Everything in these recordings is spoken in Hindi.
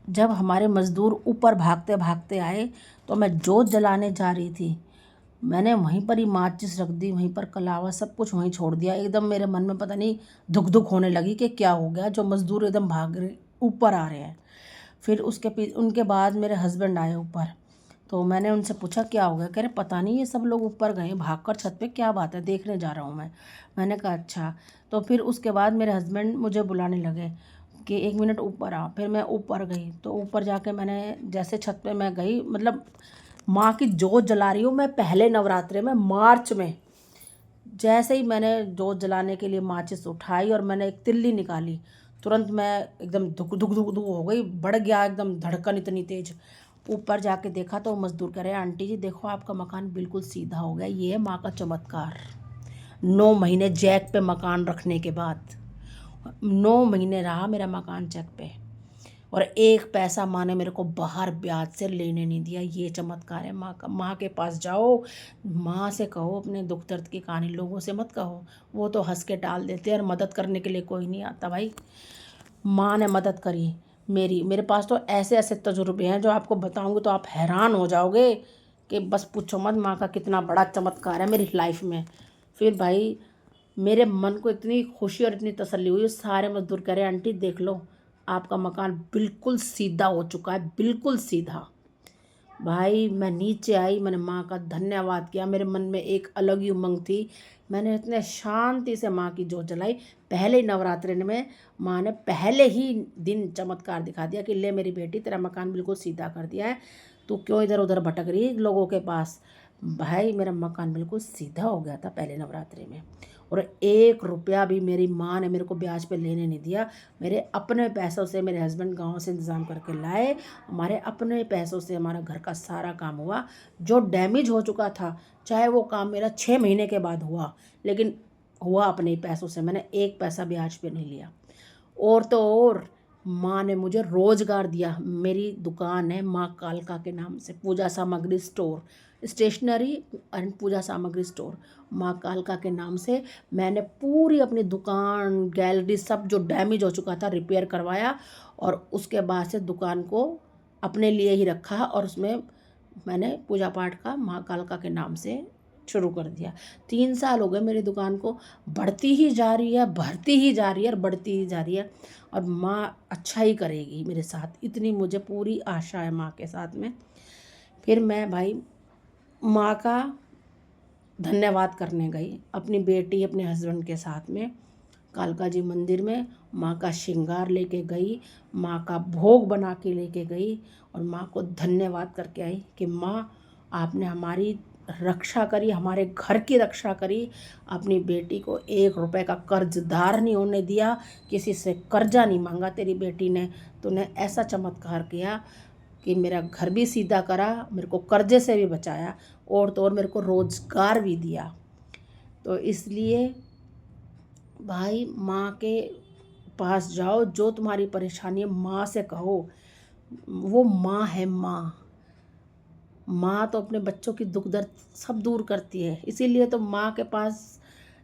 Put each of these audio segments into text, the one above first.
जब हमारे मज़दूर ऊपर भागते भागते आए तो मैं जोत जलाने जा रही थी, मैंने वहीं पर ही माचिस रख दी, वहीं पर कलावा सब कुछ वहीं छोड़ दिया। एकदम मेरे मन में पता नहीं धुक धुक होने लगी कि क्या हो गया, जो मज़दूर एकदम भाग रहे ऊपर आ रहे हैं। फिर उनके बाद मेरे हस्बैंड आए ऊपर, तो मैंने उनसे पूछा क्या हो गया। कह रहे पता नहीं, ये सब लोग ऊपर गए भाग कर छत पे, क्या बात है, देखने जा रहा हूँ मैं। मैंने कहा अच्छा। तो फिर उसके बाद मेरे हस्बैंड मुझे बुलाने लगे कि 1 मिनट ऊपर आ। फिर मैं ऊपर गई, तो ऊपर जाके मैंने जैसे छत पे मैं गई, मतलब माँ की जोत जला रही हूँ मैं पहले नवरात्रे में, मार्च में। जैसे ही मैंने जोत जलाने के लिए माचिस उठाई और मैंने एक तिल्ली निकाली, तुरंत मैं एकदम धुक धुक धुक धुक हो गई, बढ़ गया एकदम धड़कन इतनी तेज। ऊपर जाके देखा तो मज़दूर कह रहे हैं आंटी जी देखो आपका मकान बिल्कुल सीधा हो गया, ये है माँ का चमत्कार। 9 महीने जैक पे मकान रखने के बाद 9 महीने रहा मेरा मकान जैक पे, और एक पैसा माँ ने मेरे को बाहर ब्याज से लेने नहीं दिया। ये चमत्कार है माँ का। माँ के पास जाओ, माँ से कहो अपने दुख दर्द की कहानी, लोगों से मत कहो, वो तो हंस के टाल देते हैं और मदद करने के लिए कोई नहीं आता भाई। माँ ने मदद करी मेरे पास तो ऐसे ऐसे तजुर्बे हैं जो आपको बताऊंगी तो आप हैरान हो जाओगे कि बस पूछो मत, माँ का कितना बड़ा चमत्कार है मेरी लाइफ में। फिर भाई मेरे मन को इतनी खुशी और इतनी तसल्ली हुई, सारे मजदूर कह रहे आंटी देख लो आपका मकान बिल्कुल सीधा हो चुका है, बिल्कुल सीधा। भाई मैं नीचे आई, मैंने माँ का धन्यवाद किया, मेरे मन में एक अलग ही उमंग थी। मैंने इतने शांति से माँ की जोत जलाई। पहले ही नवरात्रि में माँ ने पहले ही दिन चमत्कार दिखा दिया कि ले मेरी बेटी तेरा मकान बिल्कुल सीधा कर दिया है, तू क्यों इधर उधर भटक रही है लोगों के पास। भाई मेरा मकान बिल्कुल सीधा हो गया था पहले नवरात्रि में, और 1 रुपया भी मेरी माँ ने मेरे को ब्याज पे लेने नहीं दिया। मेरे अपने पैसों से मेरे हस्बैंड गांव से इंतज़ाम करके लाए, हमारे अपने पैसों से हमारा घर का सारा काम हुआ। जो डैमेज हो चुका था, चाहे वो काम मेरा 6 महीने के बाद हुआ, लेकिन हुआ अपने ही पैसों से, मैंने एक पैसा ब्याज पे नहीं लिया। और तो और माँ ने मुझे रोजगार दिया। मेरी दुकान है माँ कालका के नाम से, पूजा सामग्री स्टोर, स्टेशनरी एंड पूजा सामग्री स्टोर, माँ कालका के नाम से। मैंने पूरी अपनी दुकान गैलरी सब जो डैमेज हो चुका था रिपेयर करवाया, और उसके बाद से दुकान को अपने लिए ही रखा, और उसमें मैंने पूजा पाठ का माँ कालका के नाम से शुरू कर दिया। 3 साल हो गए मेरी दुकान को, बढ़ती ही जा रही है, बढ़ती ही जा रही है और बढ़ती ही जा रही है, और माँ अच्छा ही करेगी मेरे साथ, इतनी मुझे पूरी आशा है माँ के साथ में। फिर मैं भाई माँ का धन्यवाद करने गई अपनी बेटी अपने हस्बैंड के साथ में, कालका जी मंदिर में माँ का श्रृंगार लेके गई, माँ का भोग बना के लेके गई, और माँ को धन्यवाद करके आई कि माँ आपने हमारी रक्षा करी, हमारे घर की रक्षा करी, अपनी बेटी को 1 रुपए का कर्जदार नहीं होने दिया, किसी से कर्जा नहीं मांगा तेरी बेटी ने। तूने ऐसा चमत्कार किया कि मेरा घर भी सीधा करा, मेरे को कर्जे से भी बचाया, और तो और मेरे को रोज़गार भी दिया। तो इसलिए भाई माँ के पास जाओ, जो तुम्हारी परेशानी है माँ से कहो, वो माँ है। माँ तो अपने बच्चों की दुख दर्द सब दूर करती है, इसीलिए तो माँ के पास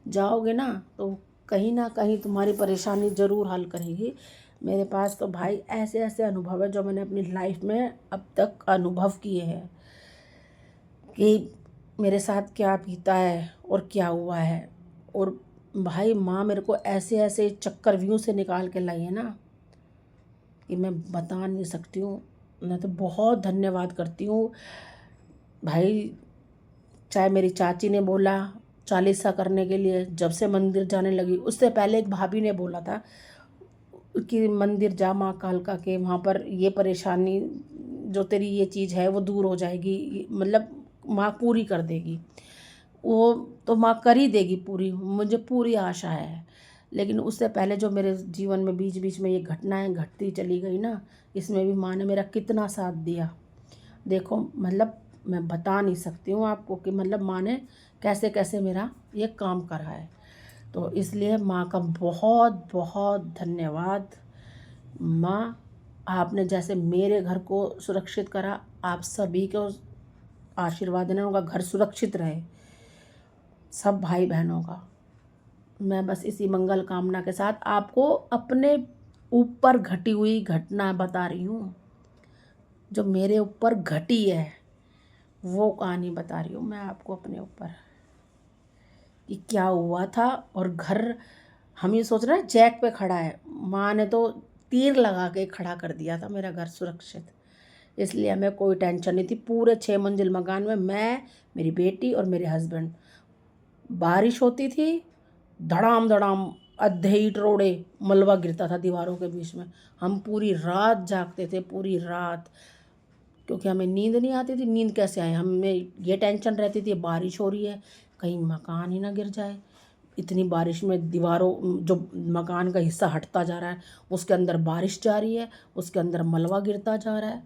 जाओगे ना तो कहीं ना कहीं तुम्हारी परेशानी ज़रूर हल करेगी। मेरे पास तो भाई ऐसे ऐसे अनुभव है जो मैंने अपनी लाइफ में अब तक अनुभव किए हैं कि मेरे साथ क्या बीता है और क्या हुआ है। और भाई माँ मेरे को ऐसे ऐसे चक्रव्यूह से निकाल के लाई है ना कि मैं बता नहीं सकती हूँ। मैं तो बहुत धन्यवाद करती हूँ भाई। चाहे मेरी चाची ने बोला चालीसा करने के लिए, जब से मंदिर जाने लगी, उससे पहले एक भाभी ने बोला था कि मंदिर जा माँ कालका के, वहाँ पर ये परेशानी जो तेरी ये चीज़ है वो दूर हो जाएगी, मतलब माँ पूरी कर देगी। वो तो माँ कर ही देगी पूरी, मुझे पूरी आशा है। लेकिन उससे पहले जो मेरे जीवन में बीच बीच में ये घटनाएं घटती चली गई ना, इसमें भी माँ ने मेरा कितना साथ दिया। देखो मतलब मैं बता नहीं सकती हूँ आपको कि मतलब माँ ने कैसे कैसे मेरा ये काम करा है। तो इसलिए माँ का बहुत बहुत धन्यवाद। माँ आपने जैसे मेरे घर को सुरक्षित करा, आप सभी को आशीर्वाद देना, उनका घर सुरक्षित रहे, सब भाई बहनों का। मैं बस इसी मंगल कामना के साथ आपको अपने ऊपर घटी हुई घटना बता रही हूँ। जो मेरे ऊपर घटी है वो कहानी बता रही हूँ मैं आपको अपने ऊपर कि क्या हुआ था। और घर हम ये सोच रहे हैं जैक पे खड़ा है, माँ ने तो तीर लगा के खड़ा कर दिया था मेरा घर सुरक्षित। इसलिए हमें कोई टेंशन नहीं थी। पूरे 6 मंजिल मकान में मैं, मेरी बेटी और मेरे हस्बैंड। बारिश होती थी, धड़ाम धड़ाम अद्धे ईंट रोड़े, मलबा गिरता था दीवारों के बीच में। हम पूरी रात जागते थे, पूरी रात, क्योंकि हमें नींद नहीं आती थी। नींद कैसे आए, हमें ये टेंशन रहती थी बारिश हो रही है कहीं मकान ही ना गिर जाए। इतनी बारिश में दीवारों, जो मकान का हिस्सा हटता जा रहा है उसके अंदर बारिश जा रही है, उसके अंदर मलबा गिरता जा रहा है।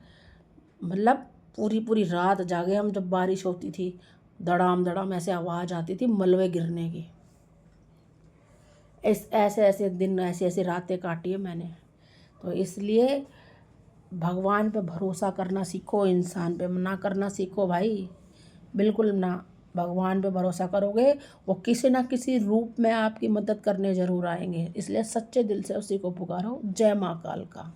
मतलब पूरी पूरी रात जागे हम। जब बारिश होती थी धड़ाम धड़ाम ऐसे आवाज़ आती थी मलबे गिरने की। ऐसे ऐसे दिन, ऐसे ऐसे रातें काटी है मैंने। तो इसलिए भगवान पे भरोसा करना सीखो, इंसान पे ना करना सीखो भाई, बिल्कुल ना। भगवान पे भरोसा करोगे वो किसी ना किसी रूप में आपकी मदद करने ज़रूर आएंगे। इसलिए सच्चे दिल से उसी को पुकारो। जय माँ काल का।